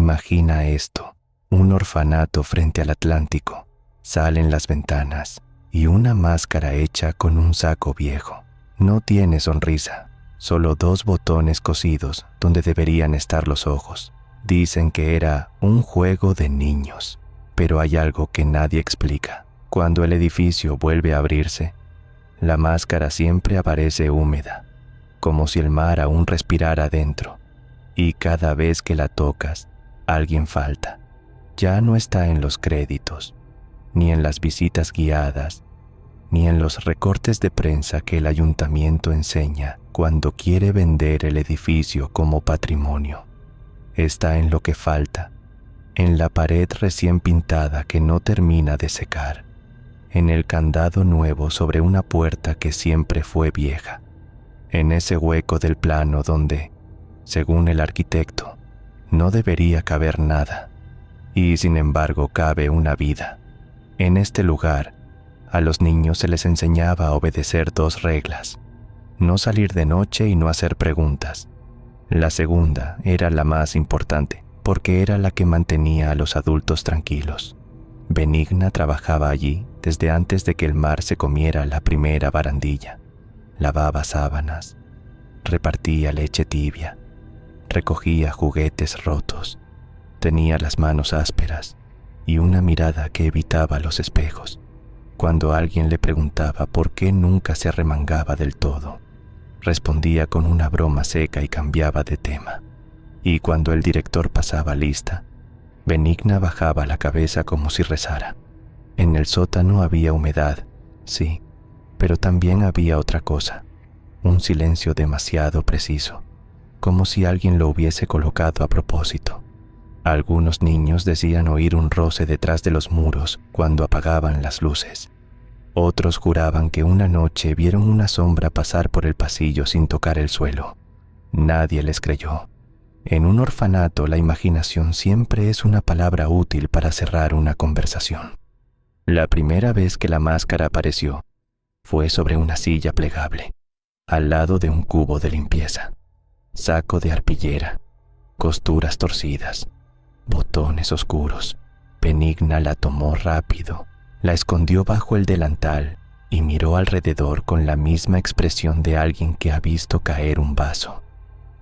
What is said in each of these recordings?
Imagina esto, un orfanato frente al Atlántico, sal en las ventanas y una máscara hecha con un saco viejo. No tiene sonrisa, solo 2 botones cosidos donde deberían estar los ojos. Dicen que era un juego de niños, pero hay algo que nadie explica. Cuando el edificio vuelve a abrirse, la máscara siempre aparece húmeda, como si el mar aún respirara dentro, y cada vez que la tocas, alguien falta. Ya no está en los créditos, ni en las visitas guiadas, ni en los recortes de prensa que el ayuntamiento enseña cuando quiere vender el edificio como patrimonio. Está en lo que falta, en la pared recién pintada que no termina de secar, en el candado nuevo sobre una puerta que siempre fue vieja, en ese hueco del plano donde, según el arquitecto, no debería caber nada, y sin embargo cabe una vida. En este lugar, a los niños se les enseñaba a obedecer 2 reglas: no salir de noche y no hacer preguntas. La segunda era la más importante, porque era la que mantenía a los adultos tranquilos. Benigna trabajaba allí desde antes de que el mar se comiera la primera barandilla. Lavaba sábanas, repartía leche tibia, recogía juguetes rotos. Tenía las manos ásperas y una mirada que evitaba los espejos. Cuando alguien le preguntaba por qué nunca se arremangaba del todo, respondía con una broma seca y cambiaba de tema. Y cuando el director pasaba lista, Benigna bajaba la cabeza como si rezara. En el sótano había humedad, sí, pero también había otra cosa, un silencio demasiado preciso, como si alguien lo hubiese colocado a propósito. Algunos niños decían oír un roce detrás de los muros cuando apagaban las luces. Otros juraban que una noche vieron una sombra pasar por el pasillo sin tocar el suelo. Nadie les creyó. En un orfanato la imaginación siempre es una palabra útil para cerrar una conversación. La primera vez que la máscara apareció fue sobre una silla plegable, al lado de un cubo de limpieza, saco de arpillera, costuras torcidas, botones oscuros. Benigna la tomó rápido, la escondió bajo el delantal y miró alrededor con la misma expresión de alguien que ha visto caer un vaso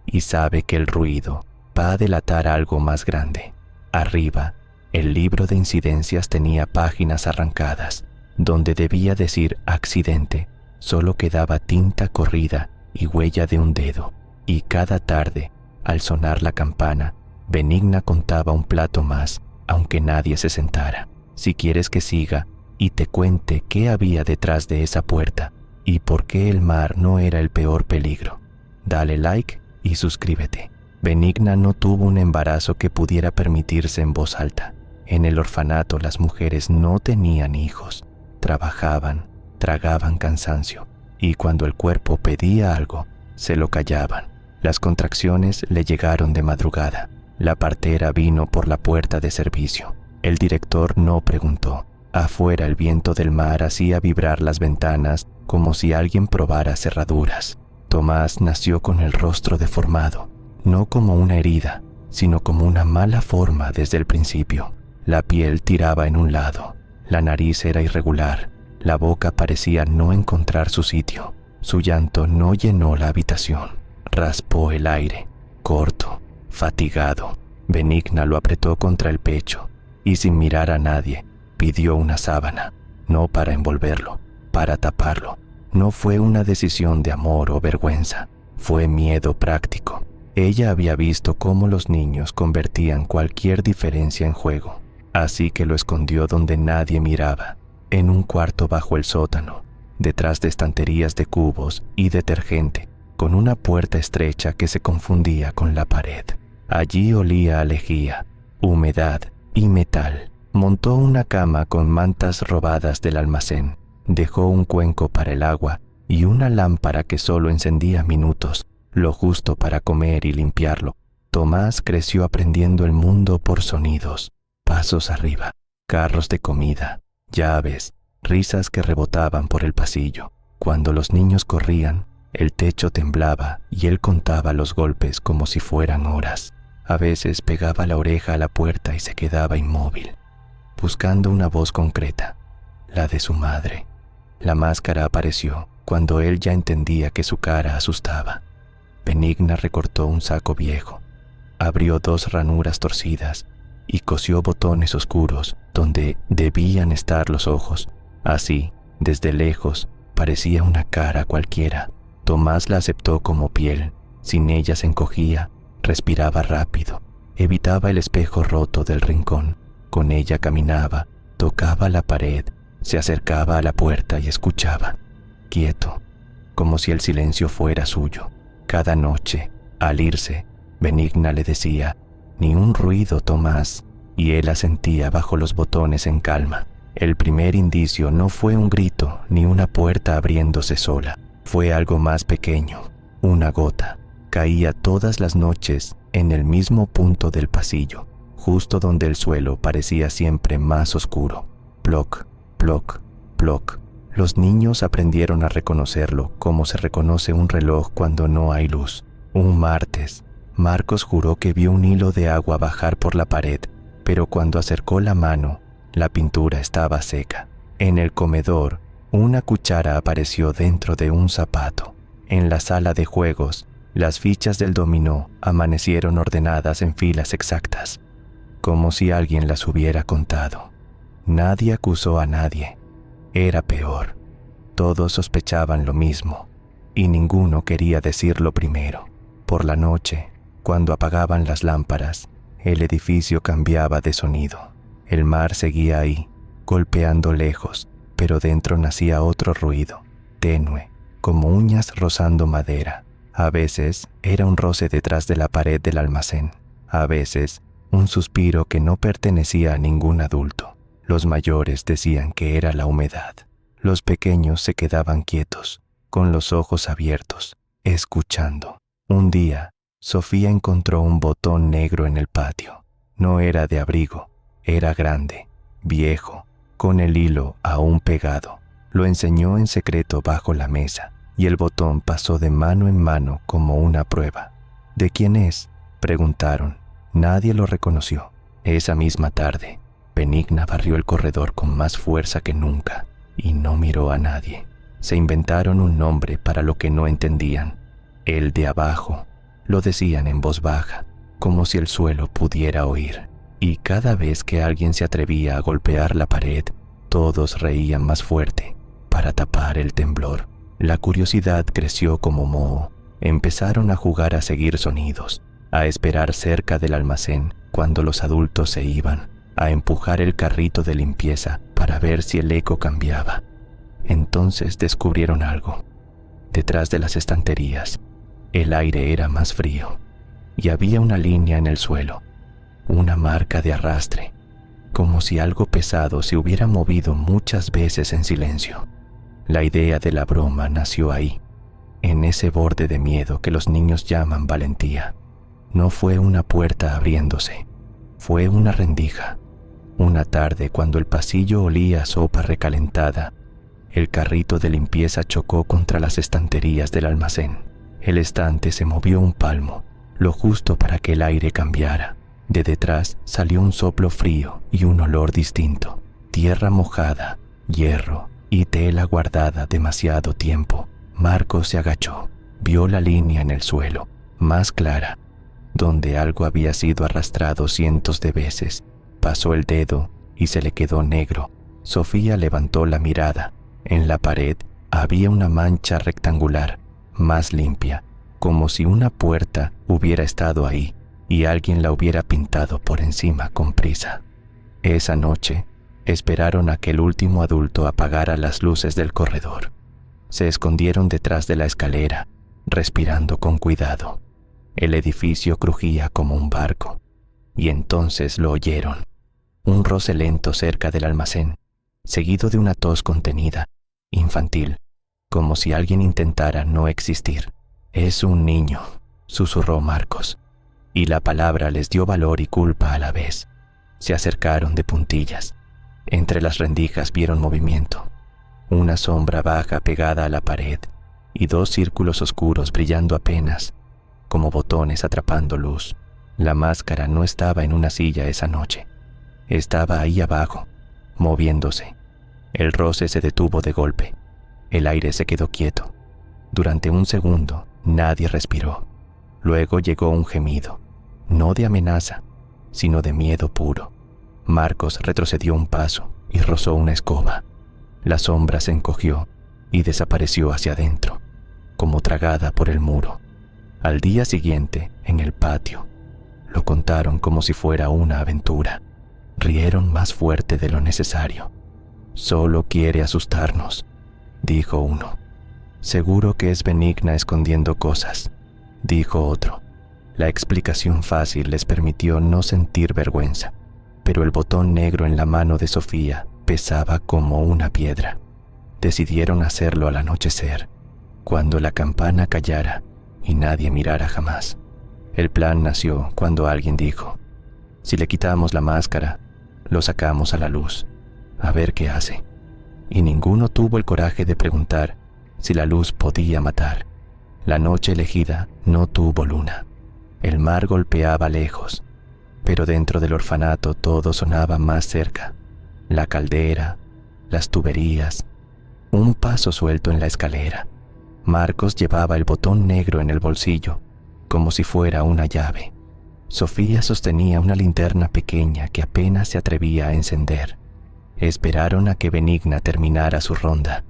y sabe que el ruido va a delatar algo más grande. Arriba, el libro de incidencias tenía páginas arrancadas. Donde debía decir accidente, solo quedaba tinta corrida y huella de un dedo. Y cada tarde, al sonar la campana, Benigna contaba un plato más, aunque nadie se sentara. Si quieres que siga y te cuente qué había detrás de esa puerta y por qué el mar no era el peor peligro, dale like y suscríbete. Benigna no tuvo un embarazo que pudiera permitirse en voz alta. En el orfanato las mujeres no tenían hijos, trabajaban, tragaban cansancio, y cuando el cuerpo pedía algo, se lo callaban. Las contracciones le llegaron de madrugada. La partera vino por la puerta de servicio. El director no preguntó. Afuera el viento del mar hacía vibrar las ventanas como si alguien probara cerraduras. Tomás nació con el rostro deformado, no como una herida, sino como una mala forma desde el principio. La piel tiraba en un lado, la nariz era irregular, la boca parecía no encontrar su sitio. Su llanto no llenó la habitación. Raspó el aire, corto, fatigado. Benigna lo apretó contra el pecho y sin mirar a nadie, pidió una sábana, no para envolverlo, para taparlo. No fue una decisión de amor o vergüenza, fue miedo práctico. Ella había visto cómo los niños convertían cualquier diferencia en juego, así que lo escondió donde nadie miraba, en un cuarto bajo el sótano, detrás de estanterías de cubos y detergente, con una puerta estrecha que se confundía con la pared. Allí olía a lejía, humedad y metal. Montó una cama con mantas robadas del almacén, dejó un cuenco para el agua y una lámpara que solo encendía minutos, lo justo para comer y limpiarlo. Tomás creció aprendiendo el mundo por sonidos, pasos arriba, carros de comida, llaves, risas que rebotaban por el pasillo. Cuando los niños corrían, el techo temblaba y él contaba los golpes como si fueran horas. A veces pegaba la oreja a la puerta y se quedaba inmóvil, buscando una voz concreta, la de su madre. La máscara apareció cuando él ya entendía que su cara asustaba. Benigna recortó un saco viejo, abrió 2 ranuras torcidas y cosió botones oscuros donde debían estar los ojos. Así, desde lejos, parecía una cara cualquiera. Tomás la aceptó como piel. Sin ella se encogía, respiraba rápido, evitaba el espejo roto del rincón. Con ella caminaba, tocaba la pared, se acercaba a la puerta y escuchaba, quieto, como si el silencio fuera suyo. Cada noche, al irse, Benigna le decía, «Ni un ruido, Tomás», y él asentía bajo los botones en calma. El primer indicio no fue un grito ni una puerta abriéndose sola. Fue algo más pequeño, una gota. Caía todas las noches en el mismo punto del pasillo, justo donde el suelo parecía siempre más oscuro. Ploc, ploc, ploc. Los niños aprendieron a reconocerlo como se reconoce un reloj cuando no hay luz. Un martes, Marcos juró que vio un hilo de agua bajar por la pared, pero cuando acercó la mano, la pintura estaba seca. En el comedor, una cuchara apareció dentro de un zapato. En la sala de juegos, las fichas del dominó amanecieron ordenadas en filas exactas, como si alguien las hubiera contado. Nadie acusó a nadie. Era peor. Todos sospechaban lo mismo, y ninguno quería decirlo primero. Por la noche, cuando apagaban las lámparas, el edificio cambiaba de sonido. El mar seguía ahí, golpeando lejos, pero dentro nacía otro ruido, tenue, como uñas rozando madera. A veces era un roce detrás de la pared del almacén. A veces, un suspiro que no pertenecía a ningún adulto. Los mayores decían que era la humedad. Los pequeños se quedaban quietos, con los ojos abiertos, escuchando. Un día, Sofía encontró un botón negro en el patio. No era de abrigo, era grande, viejo, con el hilo aún pegado. Lo enseñó en secreto bajo la mesa, y el botón pasó de mano en mano como una prueba. ¿De quién es?, preguntaron. Nadie lo reconoció. Esa misma tarde, Benigna barrió el corredor con más fuerza que nunca y no miró a nadie. Se inventaron un nombre para lo que no entendían. El de abajo. Lo decían en voz baja, como si el suelo pudiera oír. Y cada vez que alguien se atrevía a golpear la pared, todos reían más fuerte para tapar el temblor. La curiosidad creció como moho. Empezaron a jugar a seguir sonidos, a esperar cerca del almacén cuando los adultos se iban, a empujar el carrito de limpieza para ver si el eco cambiaba. Entonces descubrieron algo. Detrás de las estanterías, el aire era más frío y había una línea en el suelo, una marca de arrastre, como si algo pesado se hubiera movido muchas veces en silencio. La idea de la broma nació ahí, en ese borde de miedo que los niños llaman valentía. No fue una puerta abriéndose, fue una rendija. Una tarde, cuando el pasillo olía a sopa recalentada, el carrito de limpieza chocó contra las estanterías del almacén. El estante se movió un palmo, lo justo para que el aire cambiara. De detrás salió un soplo frío y un olor distinto. Tierra mojada, hierro y tela guardada demasiado tiempo. Marcos se agachó, vio la línea en el suelo, más clara, donde algo había sido arrastrado cientos de veces. Pasó el dedo y se le quedó negro. Sofía levantó la mirada. En la pared había una mancha rectangular, más limpia, como si una puerta hubiera estado ahí y alguien la hubiera pintado por encima con prisa. Esa noche, esperaron a que el último adulto apagara las luces del corredor. Se escondieron detrás de la escalera, respirando con cuidado. El edificio crujía como un barco, y entonces lo oyeron. Un roce lento cerca del almacén, seguido de una tos contenida, infantil, como si alguien intentara no existir. «Es un niño», susurró Marcos, y la palabra les dio valor y culpa a la vez. Se acercaron de puntillas. Entre las rendijas vieron movimiento, una sombra baja pegada a la pared y 2 círculos oscuros brillando apenas, como botones atrapando luz. La máscara no estaba en una silla esa noche. Estaba ahí abajo, moviéndose. El roce se detuvo de golpe. El aire se quedó quieto. Durante un segundo, nadie respiró. Luego llegó un gemido, no de amenaza, sino de miedo puro. Marcos retrocedió un paso y rozó una escoba. La sombra se encogió y desapareció hacia adentro, como tragada por el muro. Al día siguiente, en el patio, lo contaron como si fuera una aventura. Rieron más fuerte de lo necesario. «Solo quiere asustarnos», dijo uno. «Seguro que es Benigna escondiendo cosas», dijo otro. La explicación fácil les permitió no sentir vergüenza, pero el botón negro en la mano de Sofía pesaba como una piedra. Decidieron hacerlo al anochecer, cuando la campana callara y nadie mirara jamás. El plan nació cuando alguien dijo: «Si le quitamos la máscara, lo sacamos a la luz, a ver qué hace». Y ninguno tuvo el coraje de preguntar si la luz podía matar. La noche elegida no tuvo luna. El mar golpeaba lejos, pero dentro del orfanato todo sonaba más cerca. La caldera, las tuberías, un paso suelto en la escalera. Marcos llevaba el botón negro en el bolsillo, como si fuera una llave. Sofía sostenía una linterna pequeña que apenas se atrevía a encender. Esperaron a que Benigna terminara su ronda.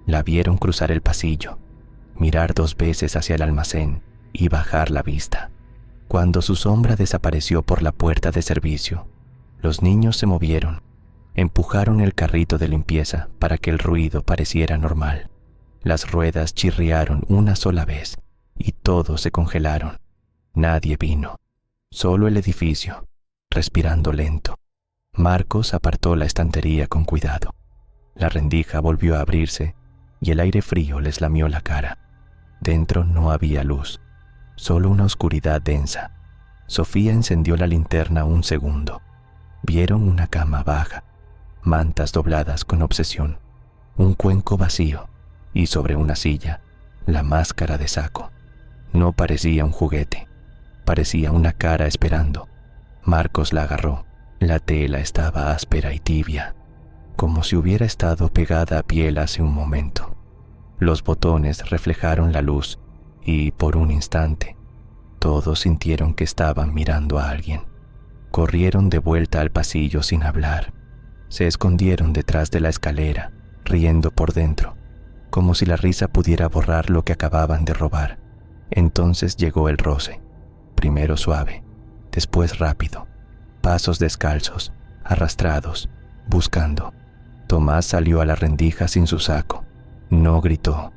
La vieron cruzar el pasillo, mirar 2 veces hacia el almacén y bajar la vista. Cuando su sombra desapareció por la puerta de servicio, los niños se movieron, empujaron el carrito de limpieza para que el ruido pareciera normal. Las ruedas chirriaron una sola vez y todos se congelaron. Nadie vino, solo el edificio, respirando lento. Marcos apartó la estantería con cuidado. La rendija volvió a abrirse y el aire frío les lamió la cara. Dentro no había luz, solo una oscuridad densa. Sofía encendió la linterna un segundo. Vieron una cama baja, mantas dobladas con obsesión, un cuenco vacío y sobre una silla, la máscara de saco. No parecía un juguete, parecía una cara esperando. Marcos la agarró. La tela estaba áspera y tibia, como si hubiera estado pegada a piel hace un momento. Los botones reflejaron la luz y, por un instante, todos sintieron que estaban mirando a alguien. Corrieron de vuelta al pasillo sin hablar. Se escondieron detrás de la escalera, riendo por dentro, como si la risa pudiera borrar lo que acababan de robar. Entonces llegó el roce, primero suave, después rápido. Pasos descalzos, arrastrados, buscando. Tomás salió a la rendija sin su saco. No gritó,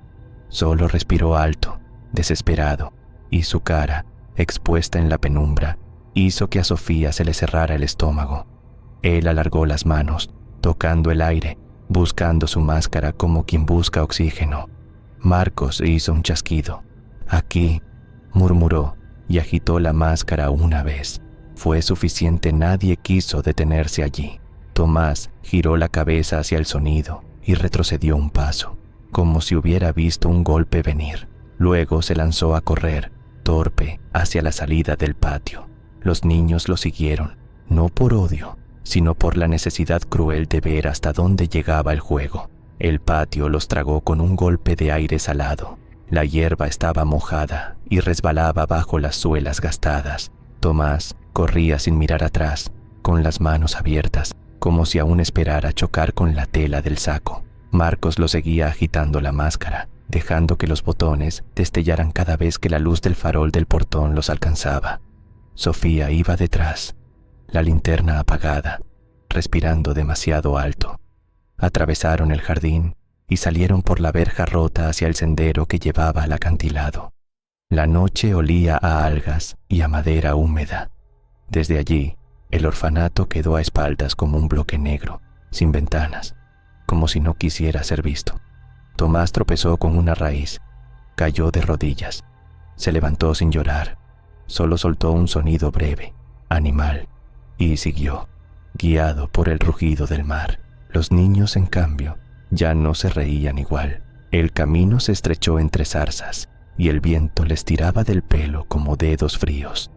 solo respiró alto, desesperado, y su cara, expuesta en la penumbra, hizo que a Sofía se le cerrara el estómago. Él alargó las manos, tocando el aire, buscando su máscara como quien busca oxígeno. Marcos hizo un chasquido. «Aquí», murmuró, y agitó la máscara una vez. Fue suficiente, nadie quiso detenerse allí. Tomás giró la cabeza hacia el sonido y retrocedió un paso, como si hubiera visto un golpe venir. Luego se lanzó a correr, torpe, hacia la salida del patio. Los niños lo siguieron, no por odio, sino por la necesidad cruel de ver hasta dónde llegaba el juego. El patio los tragó con un golpe de aire salado. La hierba estaba mojada y resbalaba bajo las suelas gastadas. Tomás corría sin mirar atrás, con las manos abiertas, como si aún esperara chocar con la tela del saco. Marcos lo seguía agitando la máscara, dejando que los botones destellaran cada vez que la luz del farol del portón los alcanzaba. Sofía iba detrás, la linterna apagada, respirando demasiado alto. Atravesaron el jardín y salieron por la verja rota hacia el sendero que llevaba al acantilado. La noche olía a algas y a madera húmeda. Desde allí, el orfanato quedó a espaldas como un bloque negro, sin ventanas, como si no quisiera ser visto. Tomás tropezó con una raíz, cayó de rodillas, se levantó sin llorar, solo soltó un sonido breve, animal, y siguió, guiado por el rugido del mar. Los niños, en cambio, ya no se reían igual. El camino se estrechó entre zarzas, y el viento les tiraba del pelo como dedos fríos.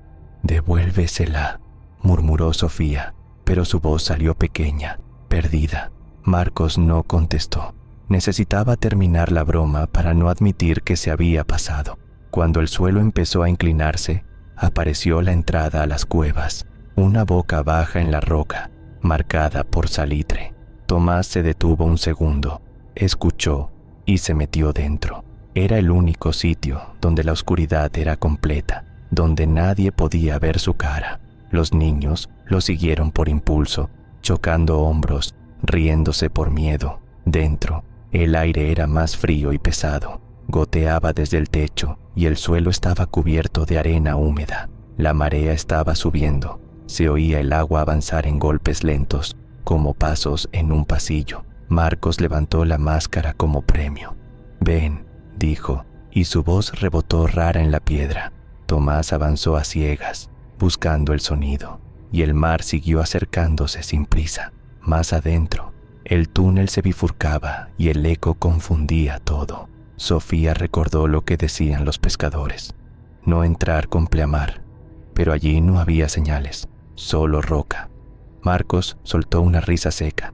«Devuélvesela», murmuró Sofía, pero su voz salió pequeña, perdida. Marcos no contestó. Necesitaba terminar la broma para no admitir que se había pasado. Cuando el suelo empezó a inclinarse, apareció la entrada a las cuevas, una boca baja en la roca, marcada por salitre. Tomás se detuvo un segundo, escuchó y se metió dentro. Era el único sitio donde la oscuridad era completa, donde nadie podía ver su cara. Los niños lo siguieron por impulso, chocando hombros, riéndose por miedo. Dentro, el aire era más frío y pesado. Goteaba desde el techo y el suelo estaba cubierto de arena húmeda. La marea estaba subiendo. Se oía el agua avanzar en golpes lentos, como pasos en un pasillo. Marcos levantó la máscara como premio. «Ven», dijo, y su voz rebotó rara en la piedra. Tomás avanzó a ciegas, buscando el sonido, y el mar siguió acercándose sin prisa. Más adentro, el túnel se bifurcaba y el eco confundía todo. Sofía recordó lo que decían los pescadores: no entrar con pleamar, pero allí no había señales, solo roca. Marcos soltó una risa seca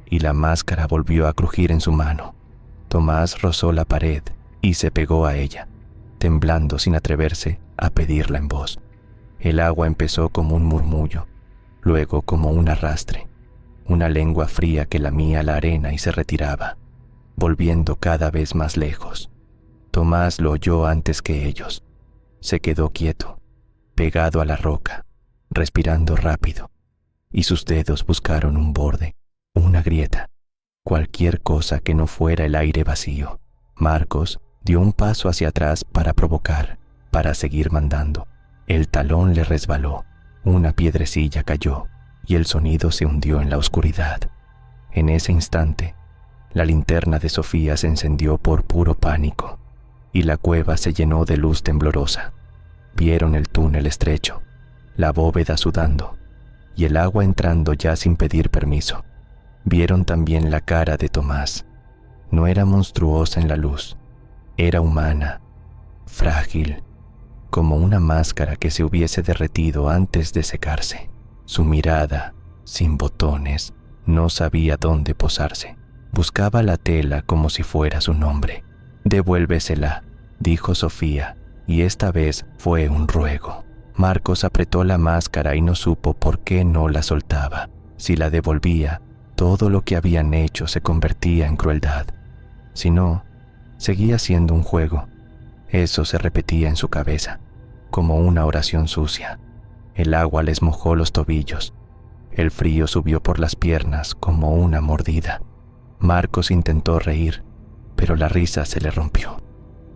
y la máscara volvió a crujir en su mano. Tomás rozó la pared y se pegó a ella, temblando sin atreverse a pedirla en voz. El agua empezó como un murmullo, luego como un arrastre, una lengua fría que lamía la arena y se retiraba, volviendo cada vez más lejos. Tomás lo oyó antes que ellos. Se quedó quieto, pegado a la roca, respirando rápido, y sus dedos buscaron un borde, una grieta, cualquier cosa que no fuera el aire vacío. Marcos dio un paso hacia atrás para provocar, para seguir mandando. El talón le resbaló, una piedrecilla cayó y el sonido se hundió en la oscuridad. En ese instante, la linterna de Sofía se encendió por puro pánico y la cueva se llenó de luz temblorosa. Vieron el túnel estrecho, la bóveda sudando y el agua entrando ya sin pedir permiso. Vieron también la cara de Tomás. No era monstruosa en la luz, era humana, frágil, como una máscara que se hubiese derretido antes de secarse. Su mirada, sin botones, no sabía dónde posarse. Buscaba la tela como si fuera su nombre. «Devuélvesela», dijo Sofía, y esta vez fue un ruego. Marcos apretó la máscara y no supo por qué no la soltaba. Si la devolvía, todo lo que habían hecho se convertía en crueldad. Si no, seguía siendo un juego. Eso se repetía en su cabeza, como una oración sucia. El agua les mojó los tobillos. El frío subió por las piernas como una mordida. Marcos intentó reír, pero la risa se le rompió.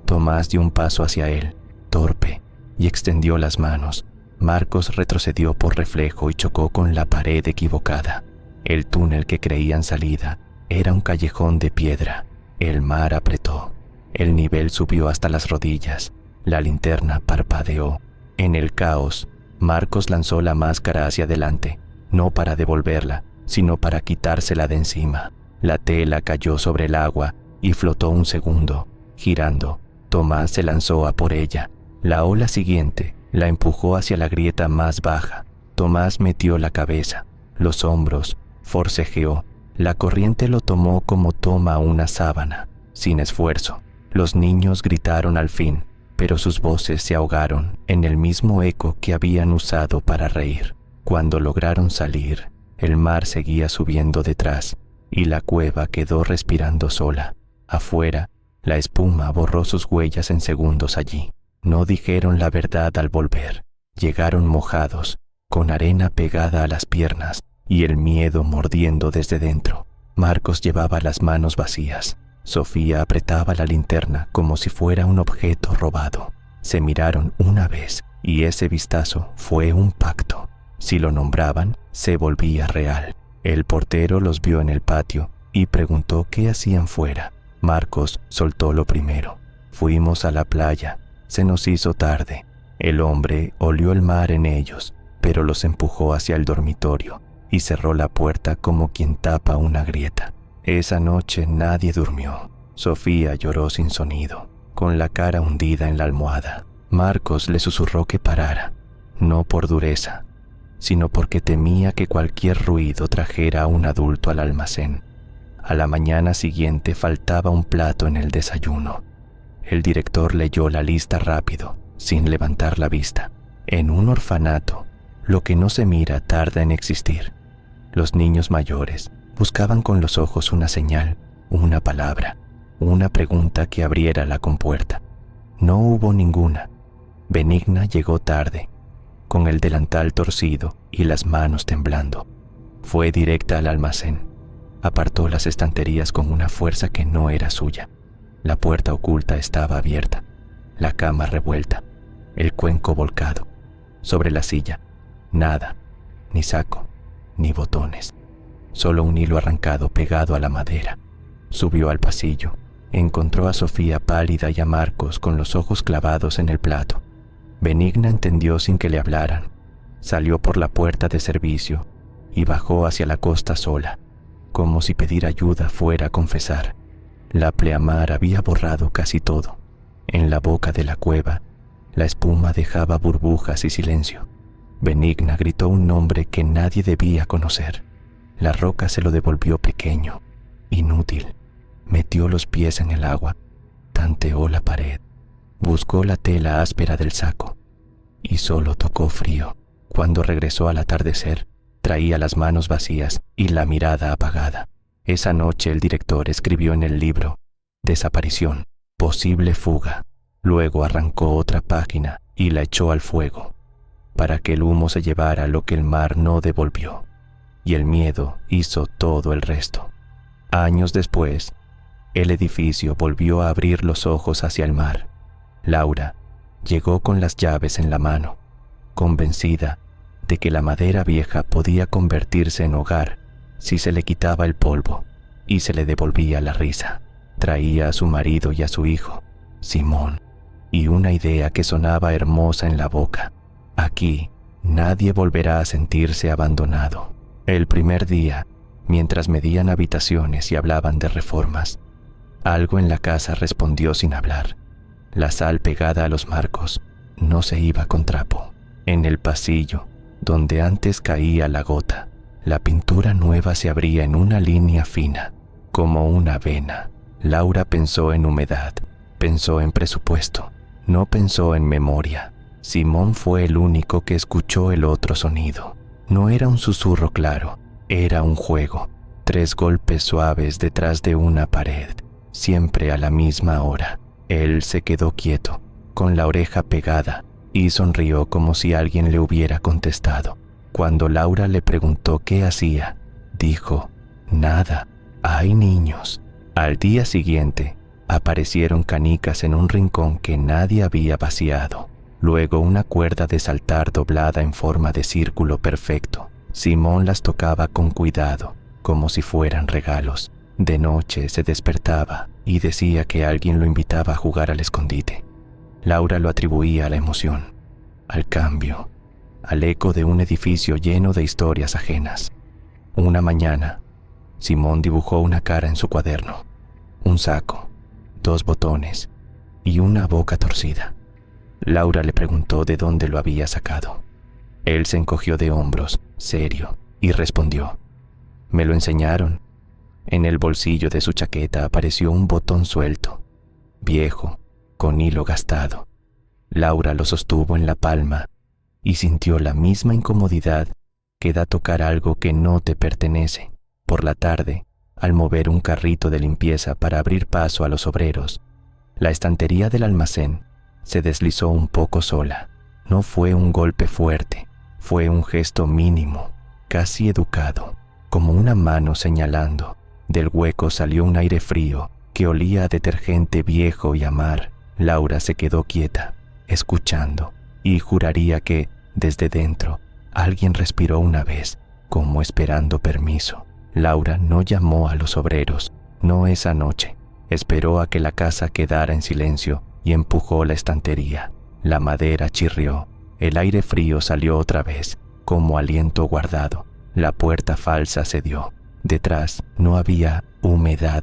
Tomás dio un paso hacia él, torpe, y extendió las manos. Marcos retrocedió por reflejo y chocó con la pared equivocada. El túnel que creían salida era un callejón de piedra. El mar apretó. El nivel subió hasta las rodillas. La linterna parpadeó. En el caos, Marcos lanzó la máscara hacia adelante, no para devolverla, sino para quitársela de encima. La tela cayó sobre el agua y flotó un segundo, girando. Tomás se lanzó a por ella. La ola siguiente la empujó hacia la grieta más baja. Tomás metió la cabeza, los hombros, forcejeó. La corriente lo tomó como toma una sábana, sin esfuerzo. Los niños gritaron al fin, pero sus voces se ahogaron en el mismo eco que habían usado para reír. Cuando lograron salir, el mar seguía subiendo detrás y la cueva quedó respirando sola. Afuera, la espuma borró sus huellas en segundos allí. No dijeron la verdad al volver. Llegaron mojados, con arena pegada a las piernas y el miedo mordiendo desde dentro. Marcos llevaba las manos vacías. Sofía apretaba la linterna como si fuera un objeto robado. Se miraron una vez y ese vistazo fue un pacto. Si lo nombraban, se volvía real. El portero los vio en el patio y preguntó qué hacían fuera. Marcos soltó lo primero. Fuimos a la playa. Se nos hizo tarde. El hombre olió el mar en ellos, pero los empujó hacia el dormitorio y cerró la puerta como quien tapa una grieta. Esa noche nadie durmió. Sofía lloró sin sonido, con la cara hundida en la almohada. Marcos le susurró que parara, no por dureza, sino porque temía que cualquier ruido trajera a un adulto al almacén. A la mañana siguiente faltaba un plato en el desayuno. El director leyó la lista rápido, sin levantar la vista. En un orfanato, lo que no se mira tarda en existir. Los niños mayores buscaban con los ojos una señal, una palabra, una pregunta que abriera la compuerta. No hubo ninguna. Benigna llegó tarde, con el delantal torcido y las manos temblando. Fue directa al almacén. Apartó las estanterías con una fuerza que no era suya. La puerta oculta estaba abierta, la cama revuelta, el cuenco volcado. Sobre la silla, nada, ni saco, ni botones. Solo un hilo arrancado pegado a la madera. Subió al pasillo. Encontró a Sofía pálida y a Marcos con los ojos clavados en el plato. Benigna entendió sin que le hablaran. Salió por la puerta de servicio y bajó hacia la costa sola, como si pedir ayuda fuera a confesar. La pleamar había borrado casi todo. En la boca de la cueva, la espuma dejaba burbujas y silencio. Benigna gritó un nombre que nadie debía conocer. La roca se lo devolvió pequeño, inútil. Metió los pies en el agua, tanteó la pared, buscó la tela áspera del saco y solo tocó frío. Cuando regresó al atardecer, traía las manos vacías y la mirada apagada. Esa noche el director escribió en el libro: desaparición, posible fuga. Luego arrancó otra página y la echó al fuego, para que el humo se llevara lo que el mar no devolvió. Y el miedo hizo todo el resto. Años después, el edificio volvió a abrir los ojos hacia el mar. Laura llegó con las llaves en la mano, convencida de que la madera vieja podía convertirse en hogar si se le quitaba el polvo y se le devolvía la risa. Traía a su marido y a su hijo, Simón, y una idea que sonaba hermosa en la boca: aquí nadie volverá a sentirse abandonado. El primer día, mientras medían habitaciones y hablaban de reformas, algo en la casa respondió sin hablar. La sal pegada a los marcos no se iba con trapo. En el pasillo, donde antes caía la gota, la pintura nueva se abría en una línea fina, como una vena. Laura pensó en humedad, pensó en presupuesto, no pensó en memoria. Simón fue el único que escuchó el otro sonido. No era un susurro claro, era un juego. 3 golpes suaves detrás de una pared, siempre a la misma hora. Él se quedó quieto, con la oreja pegada, y sonrió como si alguien le hubiera contestado. Cuando Laura le preguntó qué hacía, dijo: nada, hay niños. Al día siguiente, aparecieron canicas en un rincón que nadie había vaciado. Luego una cuerda de saltar doblada en forma de círculo perfecto. Simón las tocaba con cuidado, como si fueran regalos. De noche se despertaba y decía que alguien lo invitaba a jugar al escondite. Laura lo atribuía a la emoción, al cambio, al eco de un edificio lleno de historias ajenas. Una mañana, Simón dibujó una cara en su cuaderno, un saco, 2 botones y una boca torcida. Laura le preguntó de dónde lo había sacado. Él se encogió de hombros, serio, y respondió: me lo enseñaron. En el bolsillo de su chaqueta apareció un botón suelto, viejo, con hilo gastado. Laura lo sostuvo en la palma y sintió la misma incomodidad que da tocar algo que no te pertenece. Por la tarde, al mover un carrito de limpieza para abrir paso a los obreros, la estantería del almacén se deslizó un poco sola. No fue un golpe fuerte, fue un gesto mínimo, casi educado, como una mano señalando. Del hueco salió un aire frío que olía a detergente viejo y a mar. Laura se quedó quieta, escuchando, y juraría que, desde dentro, alguien respiró una vez, como esperando permiso. Laura no llamó a los obreros, no esa noche. Esperó a que la casa quedara en silencio y empujó la estantería. La madera chirrió, el aire frío salió otra vez, como aliento guardado. La puerta falsa cedió. Detrás no había humedad,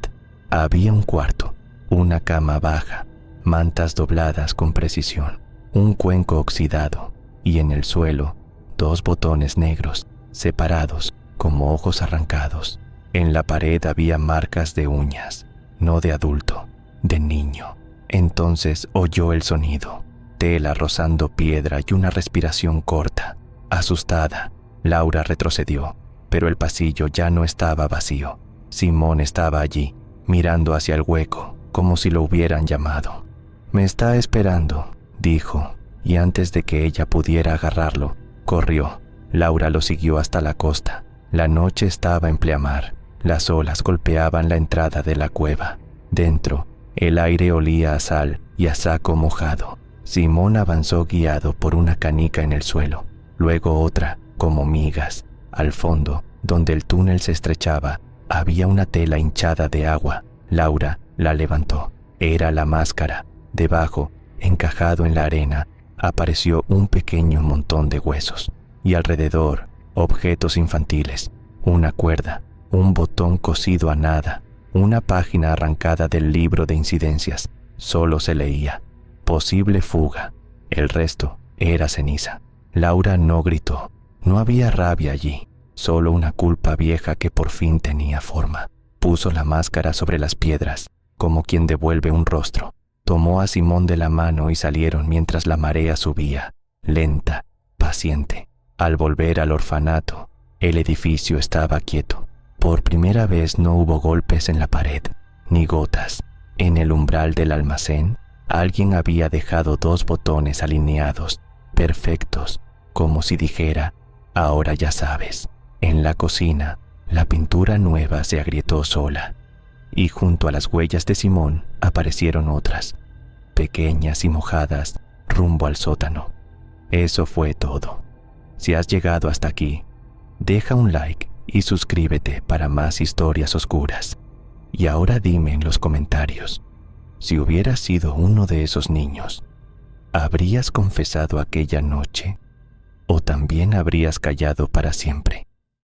había un cuarto, una cama baja, mantas dobladas con precisión, un cuenco oxidado, y en el suelo 2 botones negros, separados, como ojos arrancados. En la pared había marcas de uñas, no de adulto, de niño. Entonces oyó el sonido, tela rozando piedra y una respiración corta. Asustada, Laura retrocedió, pero el pasillo ya no estaba vacío. Simón estaba allí, mirando hacia el hueco, como si lo hubieran llamado. «Me está esperando», dijo, y antes de que ella pudiera agarrarlo, corrió. Laura lo siguió hasta la costa. La noche estaba en pleamar. Las olas golpeaban la entrada de la cueva. Dentro, el aire olía a sal y a saco mojado. Simón avanzó guiado por una canica en el suelo, luego otra, como migas. Al fondo, donde el túnel se estrechaba, había una tela hinchada de agua. Laura la levantó. Era la máscara. Debajo, encajado en la arena, apareció un pequeño montón de huesos. Y alrededor, objetos infantiles, una cuerda, un botón cosido a nada, una página arrancada del libro de incidencias. Solo se leía: posible fuga. El resto era ceniza. Laura no gritó. No había rabia allí, solo una culpa vieja que por fin tenía forma. Puso la máscara sobre las piedras, como quien devuelve un rostro. Tomó a Simón de la mano y salieron mientras la marea subía, lenta, paciente. Al volver al orfanato, el edificio estaba quieto. Por primera vez no hubo golpes en la pared, ni gotas. En el umbral del almacén, alguien había dejado 2 botones alineados, perfectos, como si dijera: ahora ya sabes. En la cocina, la pintura nueva se agrietó sola, y junto a las huellas de Simón aparecieron otras, pequeñas y mojadas, rumbo al sótano. Eso fue todo. Si has llegado hasta aquí, deja un like y suscríbete para más historias oscuras. Y ahora dime en los comentarios, si hubieras sido uno de esos niños, ¿habrías confesado aquella noche o también habrías callado para siempre?